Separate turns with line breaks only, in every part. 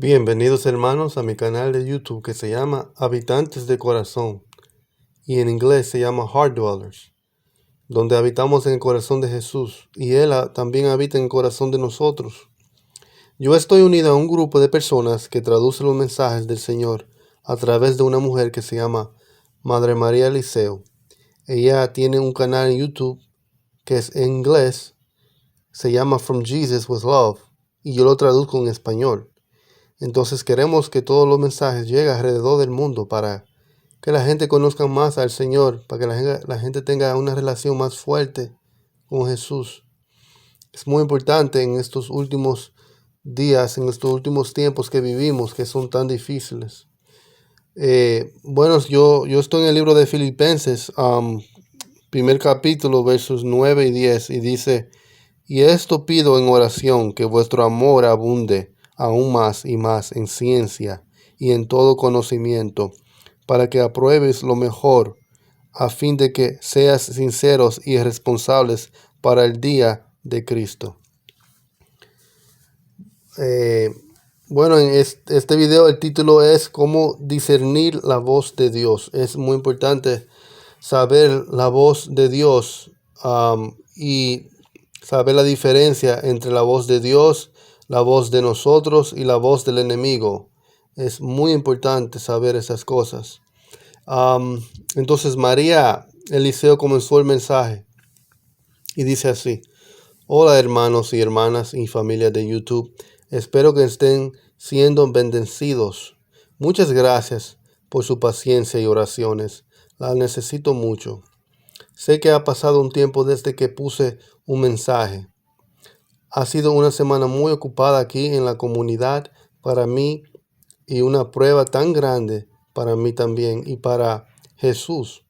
Bienvenidos hermanos a mi canal de YouTube que se llama Habitantes de Corazón y en inglés se llama Heart Dwellers, donde habitamos en el corazón de Jesús y Él también habita en el corazón de nosotros. Yo estoy unido a un grupo de personas que traduce los mensajes del Señor a través de una mujer que se llama Madre María Eliseo. Ella tiene un canal en YouTube que es en inglés, se llama From Jesus with Love y yo lo traduzco en español. Entonces queremos que todos los mensajes lleguen alrededor del mundo para que la gente conozca más al Señor, para que la gente tenga una relación más fuerte con Jesús. Es muy importante en estos últimos días, en estos últimos tiempos que vivimos, que son tan difíciles. Yo estoy en el libro de Filipenses, primer capítulo, versos 9 y 10, y dice: y esto pido en oración, que vuestro amor abunde aún más y más en ciencia y en todo conocimiento, para que apruebes lo mejor, a fin de que seas sinceros y responsables para el día de Cristo. En este video el título es cómo discernir la voz de Dios. Es muy importante saber la voz de Dios y saber la diferencia entre la voz de Dios, la voz de nosotros y la voz del enemigo. Es muy importante saber esas cosas. Entonces María Eliseo comenzó el mensaje y dice así: hola hermanos y hermanas y familia de YouTube. Espero que estén siendo bendecidos. Muchas gracias por su paciencia y oraciones. La necesito mucho. Sé que ha pasado un tiempo desde que puse un mensaje. Ha sido una semana muy ocupada aquí en la comunidad para mí y una prueba tan grande para mí también y para Jesús.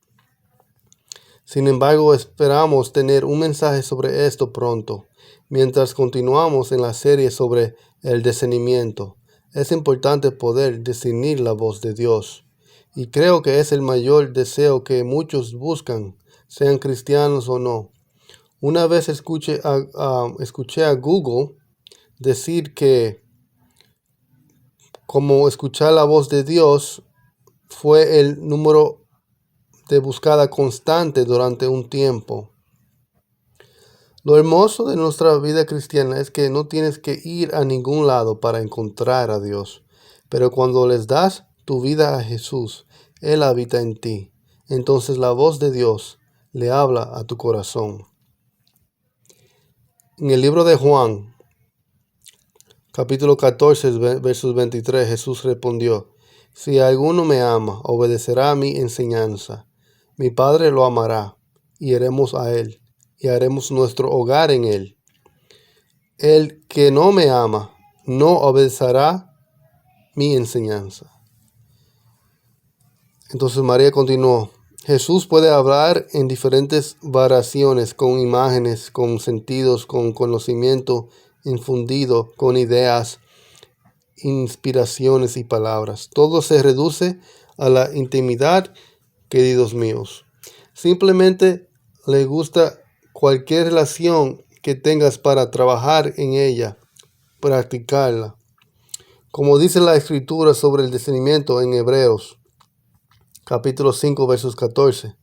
Sin embargo, esperamos tener un mensaje sobre esto pronto. Mientras continuamos en la serie sobre el discernimiento, es importante poder discernir la voz de Dios. Y creo que es el mayor deseo que muchos buscan, sean cristianos o no. Una vez escuché a Google decir que como escuchar la voz de Dios fue el número de buscada constante durante un tiempo. Lo hermoso de nuestra vida cristiana es que no tienes que ir a ningún lado para encontrar a Dios. Pero cuando les das tu vida a Jesús, Él habita en ti. Entonces la voz de Dios le habla a tu corazón. En el libro de Juan, capítulo 14, versos 23, Jesús respondió: si alguno me ama, obedecerá a mi enseñanza. Mi Padre lo amará, y iremos a él, y haremos nuestro hogar en él. El que no me ama, no obedecerá mi enseñanza. Entonces María continuó: Jesús puede hablar en diferentes variaciones, con imágenes, con sentidos, con conocimiento infundido, con ideas, inspiraciones y palabras. Todo se reduce a la intimidad, queridos míos. Simplemente le gusta cualquier relación que tengas para trabajar en ella, practicarla. Como dice la escritura sobre el discernimiento en Hebreos, capítulo 5, versos 14.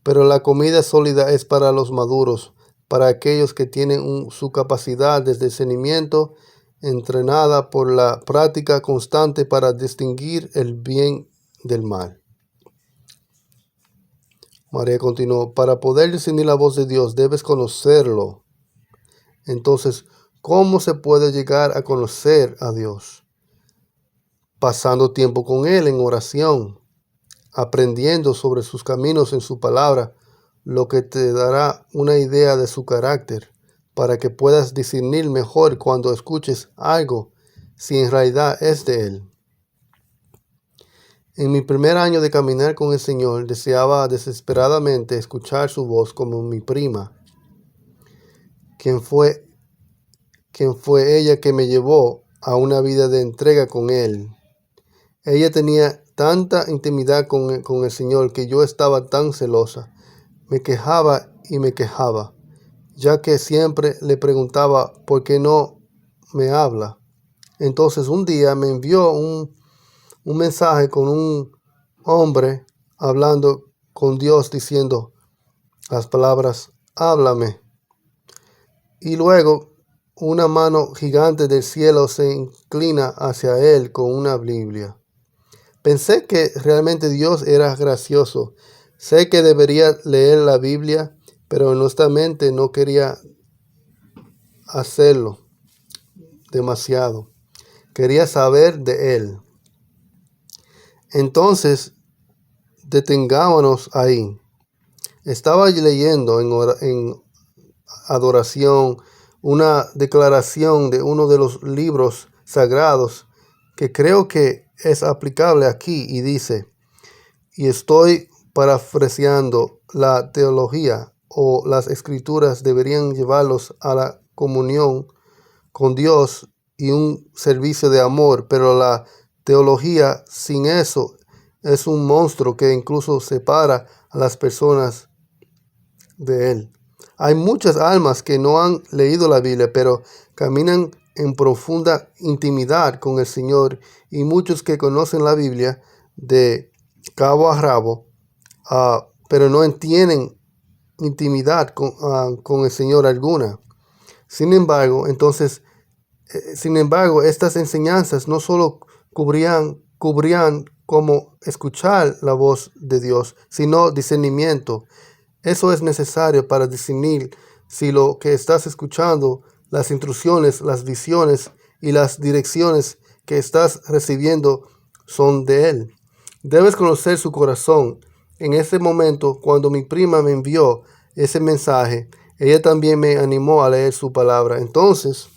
Pero la comida sólida es para los maduros, para aquellos que tienen su capacidad de discernimiento entrenada por la práctica constante para distinguir el bien del mal. María continuó: para poder discernir la voz de Dios debes conocerlo. Entonces, ¿cómo se puede llegar a conocer a Dios? Pasando tiempo con Él en oración, aprendiendo sobre sus caminos en su palabra, lo que te dará una idea de su carácter, para que puedas discernir mejor cuando escuches algo, si en realidad es de Él. En mi primer año de caminar con el Señor, deseaba desesperadamente escuchar su voz como mi prima, quien fue ella que me llevó a una vida de entrega con Él. Ella tenía tanta intimidad con el Señor que yo estaba tan celosa. Me quejaba y me quejaba, ya que siempre le preguntaba: ¿por qué no me habla? Entonces un día me envió un mensaje con un hombre hablando con Dios diciendo las palabras, háblame. Y luego una mano gigante del cielo se inclina hacia él con una Biblia. Pensé que realmente Dios era gracioso. Sé que debería leer la Biblia, pero honestamente no quería hacerlo demasiado. Quería saber de él. Entonces, detengámonos ahí. Estaba leyendo en adoración una declaración de uno de los libros sagrados que creo que es aplicable aquí y dice, y estoy parafraseando, la teología o las escrituras deberían llevarlos a la comunión con Dios y un servicio de amor, pero la teología sin eso es un monstruo que incluso separa a las personas de él. Hay muchas almas que no han leído la Biblia, pero caminan en profunda intimidad con el Señor, y muchos que conocen la Biblia de cabo a rabo, pero no entienden intimidad con el Señor alguna. Sin embargo, estas enseñanzas no solo cubrían cómo escuchar la voz de Dios, sino discernimiento. Eso es necesario para discernir si lo que estás escuchando, las instrucciones, las visiones y las direcciones que estás recibiendo son de Él. Debes conocer su corazón. En ese momento, cuando mi prima me envió ese mensaje, ella también me animó a leer su palabra. Entonces,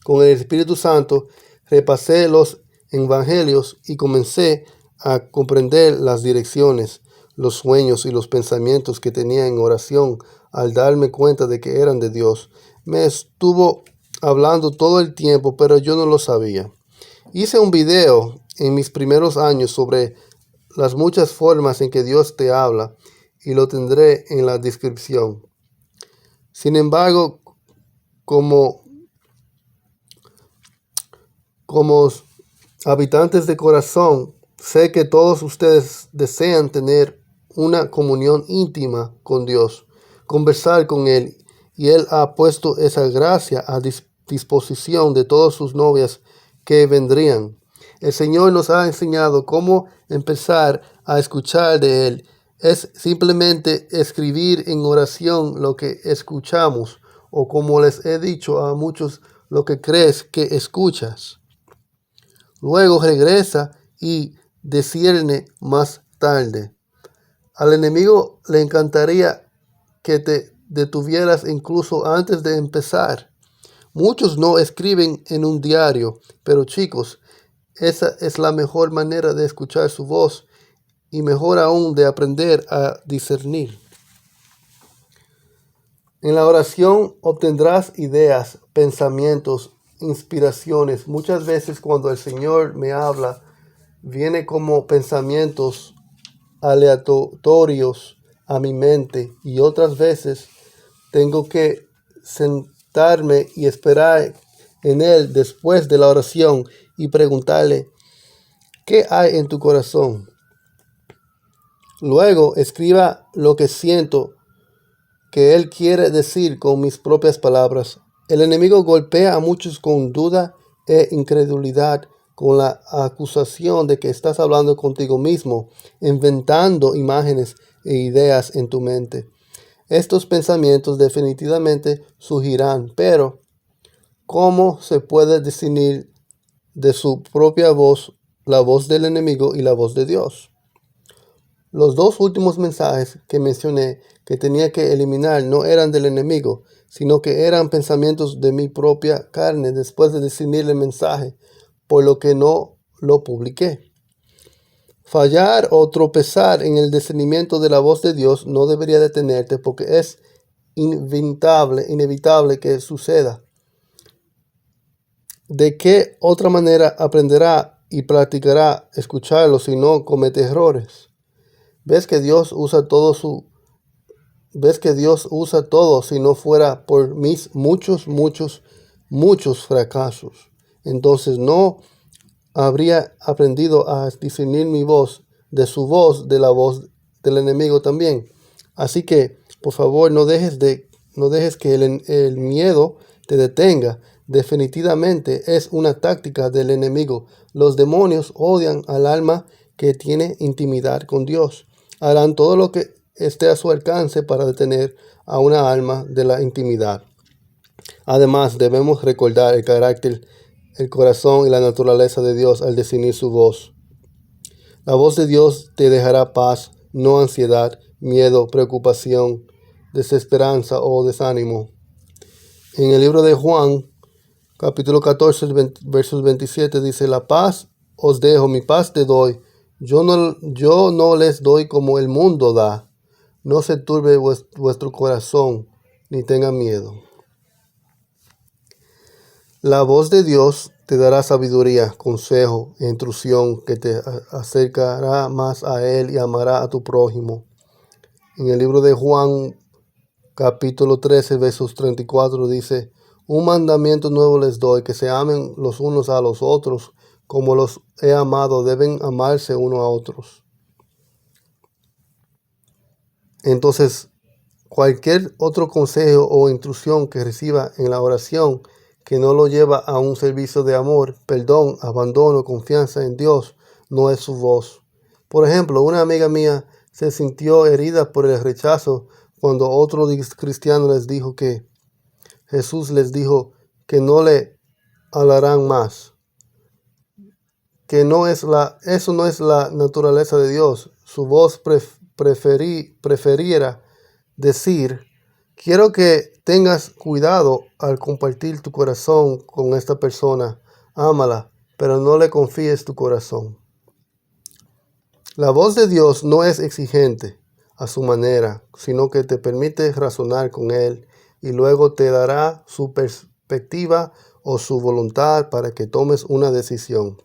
con el Espíritu Santo, repasé los evangelios y comencé a comprender las direcciones, los sueños y los pensamientos que tenía en oración al darme cuenta de que eran de Dios. Me estuvo hablando todo el tiempo, pero yo no lo sabía. Hice un video en mis primeros años sobre las muchas formas en que Dios te habla y lo tendré en la descripción. Sin embargo, como habitantes de corazón, sé que todos ustedes desean tener una comunión íntima con Dios, conversar con Él, y Él ha puesto esa gracia a disposición de todas sus novias que vendrían. El Señor nos ha enseñado cómo empezar a escuchar de Él. Es simplemente escribir en oración lo que escuchamos, o como les he dicho a muchos, lo que crees que escuchas. Luego regresa y discierne más tarde. Al enemigo le encantaría que te detuvieras incluso antes de empezar. Muchos no escriben en un diario, pero chicos, esa es la mejor manera de escuchar su voz y mejor aún de aprender a discernir. En la oración obtendrás ideas, pensamientos, inspiraciones. Muchas veces cuando el Señor me habla, viene como pensamientos aleatorios a mi mente, y otras veces tengo que sentarme y esperar en Él después de la oración y preguntarle, ¿qué hay en tu corazón? Luego escriba lo que siento que Él quiere decir con mis propias palabras. El enemigo golpea a muchos con duda e incredulidad, con la acusación de que estás hablando contigo mismo, inventando imágenes e ideas en tu mente. Estos pensamientos definitivamente surgirán, pero ¿cómo se puede discernir de su propia voz la voz del enemigo y la voz de Dios? Los dos últimos mensajes que mencioné que tenía que eliminar no eran del enemigo, sino que eran pensamientos de mi propia carne después de discernir el mensaje, por lo que no lo publiqué. Fallar o tropezar en el discernimiento de la voz de Dios no debería detenerte, porque es inevitable que suceda. ¿De qué otra manera aprenderá y practicará escucharlo si no comete errores? ¿Ves que Dios usa todo si no fuera por mis muchos fracasos? entonces no habría aprendido a discernir mi voz, de la voz del enemigo también. Así que, por favor, no dejes que el miedo te detenga. Definitivamente es una táctica del enemigo. Los demonios odian al alma que tiene intimidad con Dios. Harán todo lo que esté a su alcance para detener a una alma de la intimidad. Además, debemos recordar el carácter, el corazón y la naturaleza de Dios al discernir su voz. La voz de Dios te dejará paz, no ansiedad, miedo, preocupación, desesperanza o desánimo. En el libro de Juan, capítulo 14, versos 27, dice: La paz os dejo, mi paz te doy. Yo no les doy como el mundo da. No se turbe vuestro corazón, ni tenga miedo. La voz de Dios te dará sabiduría, consejo e instrucción que te acercará más a Él y amará a tu prójimo. En el libro de Juan, capítulo 13, versos 34, dice: Un mandamiento nuevo les doy, que se amen los unos a los otros, como los he amado, deben amarse unos a otros. Entonces, cualquier otro consejo o instrucción que reciba en la oración que no lo lleva a un servicio de amor, perdón, abandono, confianza en Dios, no es su voz. Por ejemplo, una amiga mía se sintió herida por el rechazo cuando otro cristiano les dijo que Jesús les dijo que no le hablarán más, que eso no es la naturaleza de Dios. Su voz preferiera decir: quiero que tengas cuidado al compartir tu corazón con esta persona. Ámala, pero no le confíes tu corazón. La voz de Dios no es exigente a su manera, sino que te permite razonar con Él y luego te dará su perspectiva o su voluntad para que tomes una decisión.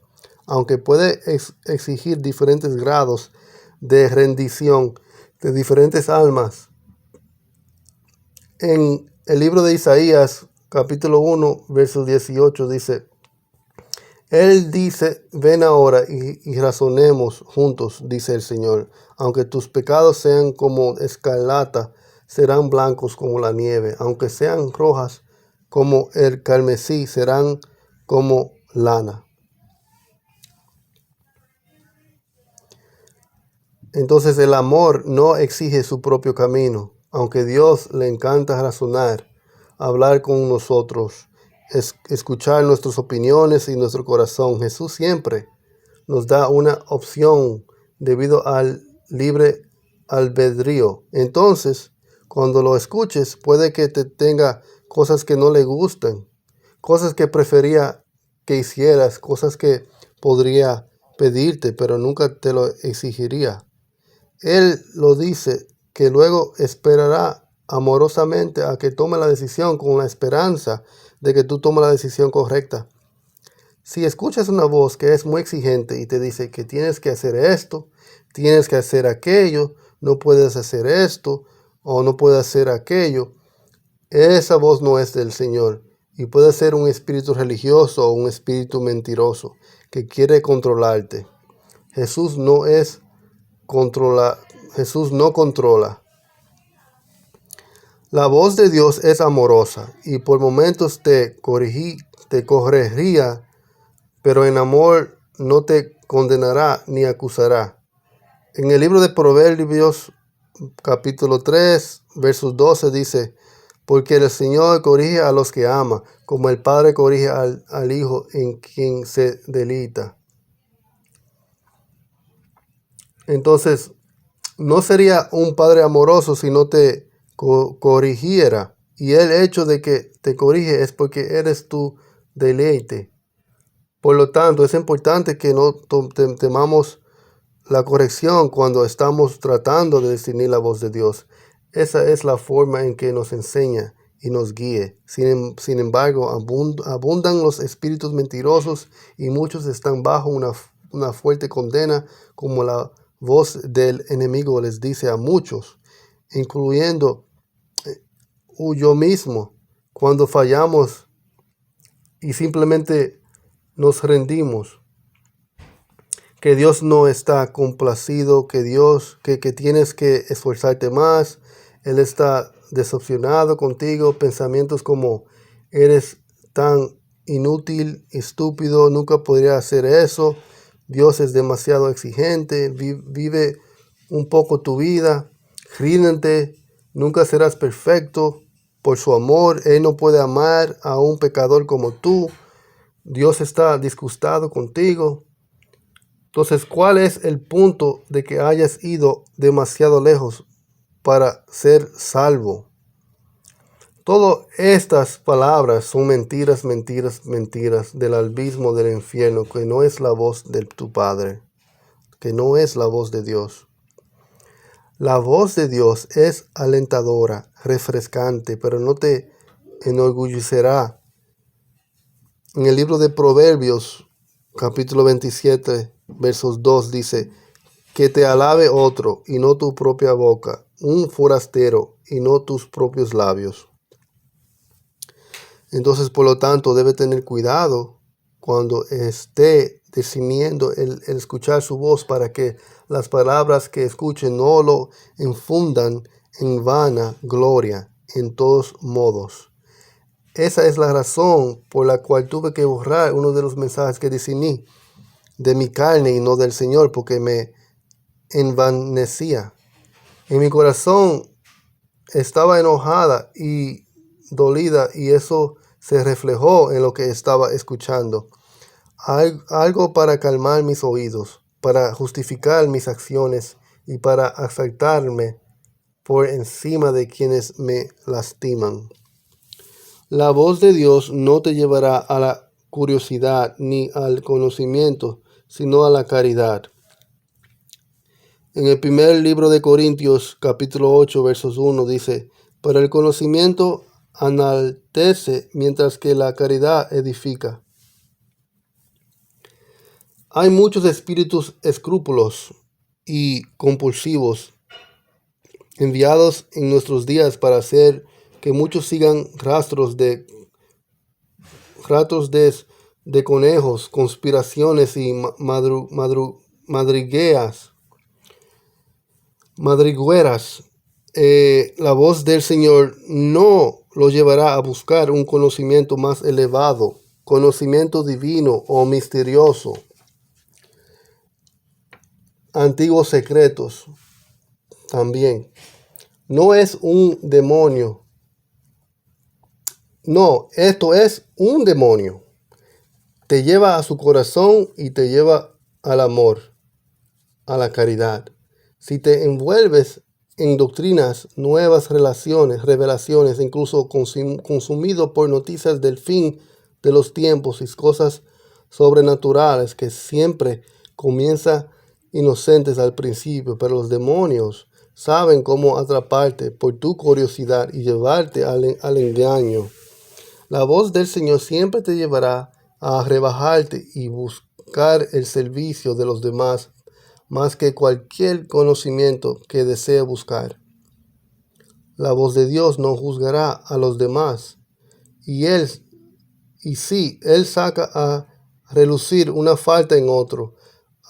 Aunque puede exigir diferentes grados de rendición de diferentes almas. En el libro de Isaías, capítulo 1, verso 18, dice: Él dice: ven ahora y razonemos juntos, dice el Señor. Aunque tus pecados sean como escarlata, serán blancos como la nieve. Aunque sean rojas como el carmesí, serán como lana. Entonces el amor no exige su propio camino. Aunque Dios le encanta razonar, hablar con nosotros, escuchar nuestras opiniones y nuestro corazón, Jesús siempre nos da una opción debido al libre albedrío. Entonces, cuando lo escuches, puede que te tenga cosas que no le gustan, cosas que prefería que hicieras, cosas que podría pedirte, pero nunca te lo exigiría. Él lo dice que luego esperará amorosamente a que tome la decisión con la esperanza de que tú tomes la decisión correcta. Si escuchas una voz que es muy exigente y te dice que tienes que hacer esto, tienes que hacer aquello, no puedes hacer esto o no puedes hacer aquello, esa voz no es del Señor y puede ser un espíritu religioso o un espíritu mentiroso que quiere controlarte. Jesús no controla. La voz de Dios es amorosa y por momentos te corregiría, pero en amor no te condenará ni acusará. En el libro de Proverbios, capítulo 3, versos 12 dice: porque el Señor corrige a los que ama, como el Padre corrige al Hijo en quien se deleita. Entonces, no sería un padre amoroso si no te corrigiera. Y el hecho de que te corrige es porque eres tu deleite. Por lo tanto, es importante que no temamos la corrección cuando estamos tratando de discernir la voz de Dios. Esa es la forma en que nos enseña y nos guíe. Sin embargo, abundan los espíritus mentirosos y muchos están bajo una fuerte condena, como la voz del enemigo les dice a muchos, incluyendo yo mismo, cuando fallamos y simplemente nos rendimos, que Dios no está complacido, que tienes que esforzarte más, Él está decepcionado contigo, pensamientos como eres tan inútil, estúpido, nunca podría hacer eso, Dios es demasiado exigente, vive un poco tu vida, ríndete, nunca serás perfecto, por su amor, Él no puede amar a un pecador como tú, Dios está disgustado contigo. Entonces, ¿cuál es el punto de que hayas ido demasiado lejos para ser salvo? Todas estas palabras son mentiras, mentiras, mentiras del abismo del infierno, que no es la voz de tu Padre, que no es la voz de Dios. La voz de Dios es alentadora, refrescante, pero no te enorgullecerá. En el libro de Proverbios, capítulo 27, versos 2 dice, que te alabe otro y no tu propia boca, un forastero y no tus propios labios. Entonces, por lo tanto, debe tener cuidado cuando esté decidiendo el escuchar su voz, para que las palabras que escuche no lo infundan en vana gloria en todos modos. Esa es la razón por la cual tuve que borrar uno de los mensajes que decidí de mi carne y no del Señor, porque me envanecía. En mi corazón estaba enojada y dolida, y eso se reflejó en lo que estaba escuchando. Algo para calmar mis oídos, para justificar mis acciones y para exaltarme por encima de quienes me lastiman. La voz de Dios no te llevará a la curiosidad ni al conocimiento, sino a la caridad. En el primer libro de Corintios, capítulo 8, versos 1, dice, pero el conocimiento enaltece, mientras que la caridad edifica. Hay muchos espíritus escrúpulos y compulsivos enviados en nuestros días para hacer que muchos sigan rastros de conejos, conspiraciones y madrigueras. La voz del Señor no lo llevará a buscar un conocimiento más elevado, conocimiento divino o misterioso, antiguos secretos. También no es un demonio. No, esto es un demonio. Te lleva a su corazón y te lleva al amor, a la caridad. Si te envuelves en doctrinas, nuevas revelaciones, incluso consumido por noticias del fin de los tiempos y cosas sobrenaturales que siempre comienzan inocentes al principio, pero los demonios saben cómo atraparte por tu curiosidad y llevarte al engaño. La voz del Señor siempre te llevará a rebajarte y buscar el servicio de los demás más que cualquier conocimiento que desee buscar. La voz de Dios no juzgará a los demás, y si Él saca a relucir una falta en otro,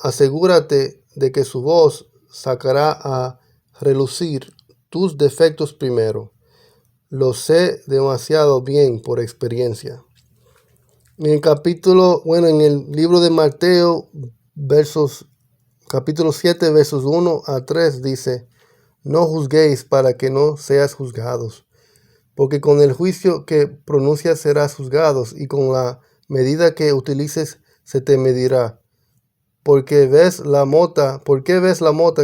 asegúrate de que su voz sacará a relucir tus defectos primero. Lo sé demasiado bien por experiencia. En el libro de Mateo, capítulo 7, versos 1 a 3 dice, no juzguéis para que no seas juzgados, porque con el juicio que pronuncias serás juzgados, y con la medida que utilices se te medirá. ¿Por qué ves la mota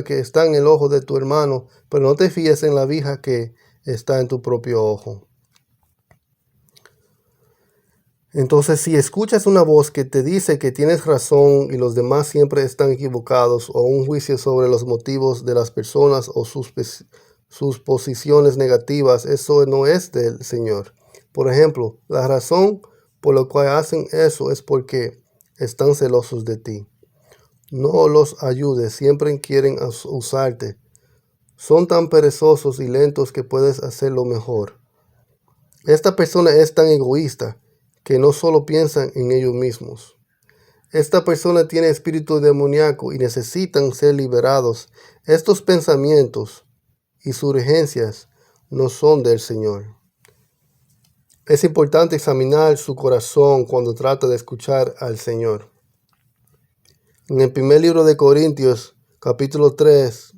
que está en el ojo de tu hermano, pero no te fíes en la viga que está en tu propio ojo? Entonces, si escuchas una voz que te dice que tienes razón y los demás siempre están equivocados, o un juicio sobre los motivos de las personas o sus posiciones negativas, eso no es del Señor. Por ejemplo, la razón por la cual hacen eso es porque están celosos de ti. No los ayudes, siempre quieren usarte. Son tan perezosos y lentos que puedes hacerlo mejor. Esta persona es tan egoísta que no solo piensan en ellos mismos. Esta persona tiene espíritu demoníaco y necesitan ser liberados. Estos pensamientos y surgencias no son del Señor. Es importante examinar su corazón cuando trata de escuchar al Señor. En el primer libro de Corintios, capítulo 3,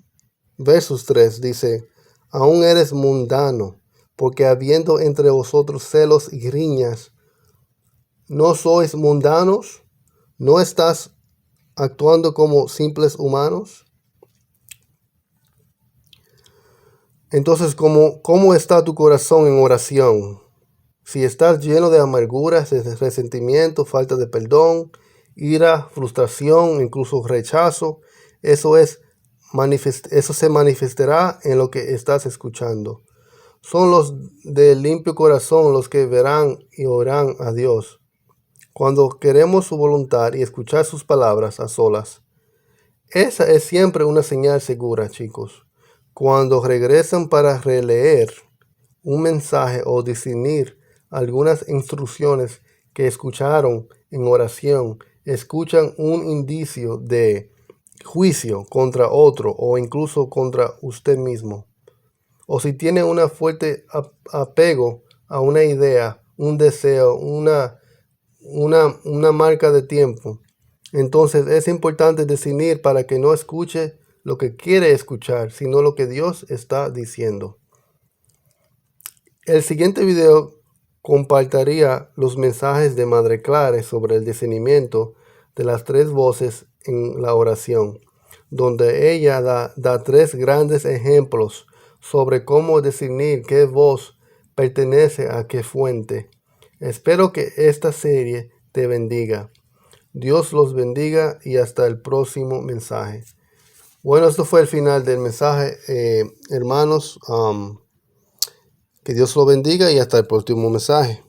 versos 3, dice: aún eres mundano, porque habiendo entre vosotros celos y riñas, ¿no sois mundanos? ¿No estás actuando como simples humanos? Entonces, ¿cómo está tu corazón en oración? Si estás lleno de amarguras, de resentimiento, falta de perdón, ira, frustración, incluso rechazo, eso se manifestará en lo que estás escuchando. Son los de limpio corazón los que verán y oirán a Dios. Cuando queremos su voluntad y escuchar sus palabras a solas, esa es siempre una señal segura, chicos. Cuando regresan para releer un mensaje o discernir algunas instrucciones que escucharon en oración, escuchan un indicio de juicio contra otro o incluso contra usted mismo. O si tiene un fuerte apego a una idea, un deseo, una marca de tiempo, entonces es importante discernir para que no escuche lo que quiere escuchar, sino lo que Dios está diciendo. El siguiente video compartiría los mensajes de Madre Clare sobre el discernimiento de las tres voces en la oración, donde ella da tres grandes ejemplos sobre cómo discernir qué voz pertenece a qué fuente. Espero que esta serie te bendiga. Dios los bendiga y hasta el próximo mensaje. Bueno, esto fue el final del mensaje, hermanos. Que Dios lo bendiga y hasta el próximo mensaje.